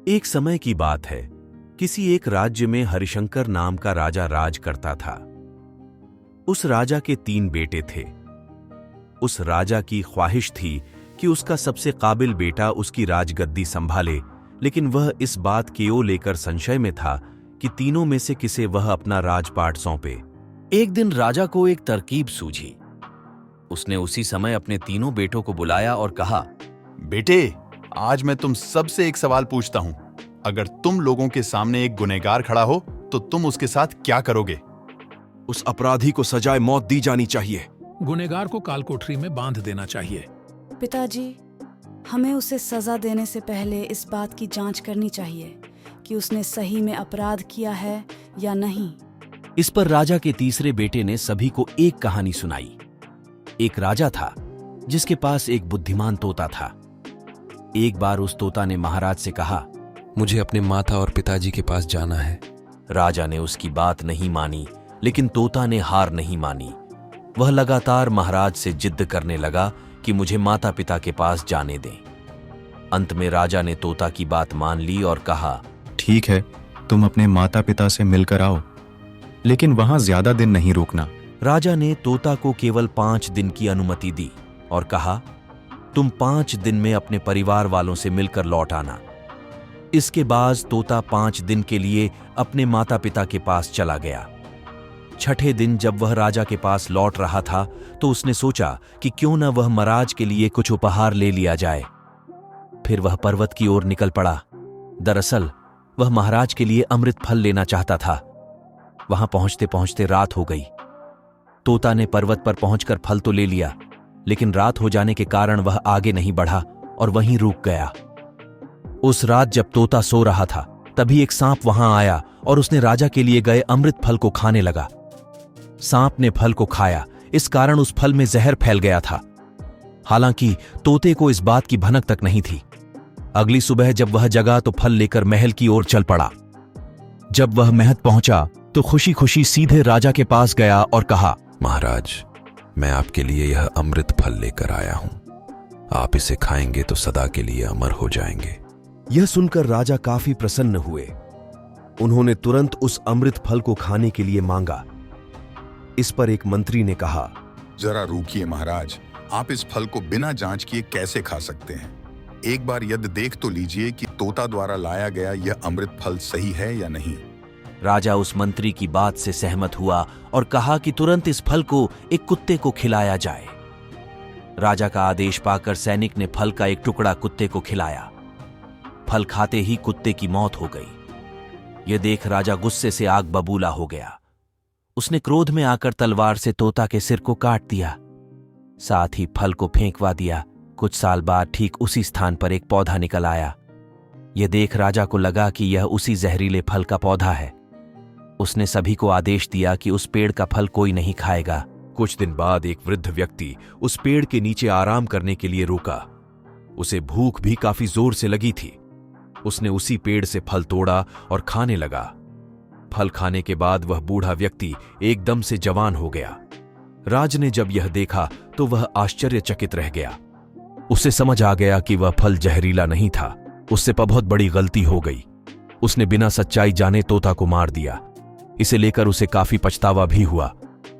एक समय की बात है। किसी एक राज्य में हरिशंकर नाम का राजा राज करता था। उस राजा के 3 बेटे थे। उस राजा की ख्वाहिश थी कि उसका सबसे काबिल बेटा उसकी राजगद्दी संभाले, लेकिन वह इस बात की ओर लेकर संशय में था कि तीनों में से किसे वह अपना राजपाट सौंपे। एक दिन राजा को एक तरकीब सूझी। उसने उसी समय अपने तीनों बेटों को बुलाया और कहा, बेटे, आज मैं तुम सबसे एक सवाल पूछता हूं। अगर तुम लोगों के सामने एक गुनहगार खड़ा हो तो तुम उसके साथ क्या करोगे? उस अपराधी को सजाए मौत दी जानी चाहिए। गुनहगार को काल कोठरी में बांध देना चाहिए। पिताजी, हमें उसे सजा देने से पहले इस बात की जांच करनी चाहिए कि उसने सही में अपराध किया है या नहीं। इस पर राजा के तीसरे बेटे ने सभी को एक कहानी सुनाई। एक राजा था जिसके पास एक बुद्धिमान तोता था। एक बार उस तोता ने महाराज से कहा, मुझे अपने माता और पिताजी के पास जाना है। राजा ने उसकी बात नहीं मानी, लेकिन तोता ने हार नहीं मानी। वह लगातार महाराज से जिद करने लगा कि मुझे माता पिता के पास जाने दें। अंत में राजा ने तोता की बात मान ली और कहा, ठीक है, तुम अपने माता पिता से मिलकर आओ, लेकिन वहां ज्यादा दिन नहीं रुकना। राजा ने तोता को केवल 5 दिन की अनुमति दी और कहा, तुम 5 दिन में अपने परिवार वालों से मिलकर लौट आना। इसके बाद तोता 5 दिन के लिए अपने माता पिता के पास चला गया। छठे दिन जब वह राजा के पास लौट रहा था तो उसने सोचा कि क्यों न वह महाराज के लिए कुछ उपहार ले लिया जाए। फिर वह पर्वत की ओर निकल पड़ा। दरअसल वह महाराज के लिए अमृत फल लेना चाहता था। वहां पहुंचते पहुंचते रात हो गई। तोता ने पर्वत पर पहुंचकर फल तो ले लिया, लेकिन रात हो जाने के कारण वह आगे नहीं बढ़ा और वहीं रुक गया। उस रात जब तोता सो रहा था, तभी एक सांप वहां आया और उसने राजा के लिए गए अमृत फल को खाने लगा। सांप ने फल को खाया, इस कारण उस फल में जहर फैल गया था। हालांकि तोते को इस बात की भनक तक नहीं थी। अगली सुबह जब वह जगा तो फल लेकर महल की ओर चल पड़ा। जब वह महल पहुंचा तो खुशी खुशी सीधे राजा के पास गया और कहा, महाराज, मैं आपके लिए यह अमृत फल लेकर आया हूं। आप इसे खाएंगे तो सदा के लिए अमर हो जाएंगे। यह सुनकर राजा काफी प्रसन्न हुए। उन्होंने तुरंत उस अमृत फल को खाने के लिए मांगा। इस पर एक मंत्री ने कहा, जरा रुकिए महाराज, आप इस फल को बिना जांच किए कैसे खा सकते हैं? एक बार यदि देख तो लीजिए कि तोता द्वारा लाया गया यह अमृत फल सही है या नहीं। राजा उस मंत्री की बात से सहमत हुआ और कहा कि तुरंत इस फल को एक कुत्ते को खिलाया जाए। राजा का आदेश पाकर सैनिक ने फल का एक टुकड़ा कुत्ते को खिलाया। फल खाते ही कुत्ते की मौत हो गई। यह देख राजा गुस्से से आग बबूला हो गया। उसने क्रोध में आकर तलवार से तोता के सिर को काट दिया, साथ ही फल को फेंकवा दिया। कुछ साल बाद ठीक उसी स्थान पर एक पौधा निकल आया। यह देख राजा को लगा कि यह उसी जहरीले फल का पौधा है। उसने सभी को आदेश दिया कि उस पेड़ का फल कोई नहीं खाएगा। कुछ दिन बाद एक वृद्ध व्यक्ति उस पेड़ के नीचे आराम करने के लिए रुका। उसे भूख भी काफी जोर से लगी थी। उसने उसी पेड़ से फल तोड़ा और खाने लगा। फल खाने के बाद वह बूढ़ा व्यक्ति एकदम से जवान हो गया। राज ने जब यह देखा तो वह आश्चर्यचकित रह गया। उसे समझ आ गया कि वह फल जहरीला नहीं था। उससे बहुत बड़ी गलती हो गई। उसने बिना सच्चाई जाने तोता को मार दिया। इसे लेकर उसे काफी पछतावा भी हुआ।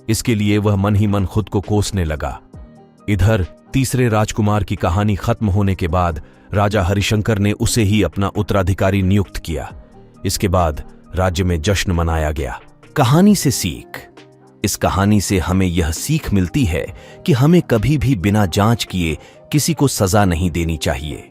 इसके लिए वह मन ही मन खुद को कोसने लगा। इधर तीसरे राजकुमार की कहानी खत्म होने के बाद राजा हरिशंकर ने उसे ही अपना उत्तराधिकारी नियुक्त किया। इसके बाद राज्य में जश्न मनाया गया। कहानी से सीख। इस कहानी से हमें यह सीख मिलती है कि हमें कभी भी बिना जांच किए किसी को सजा नहीं देनी चाहिए।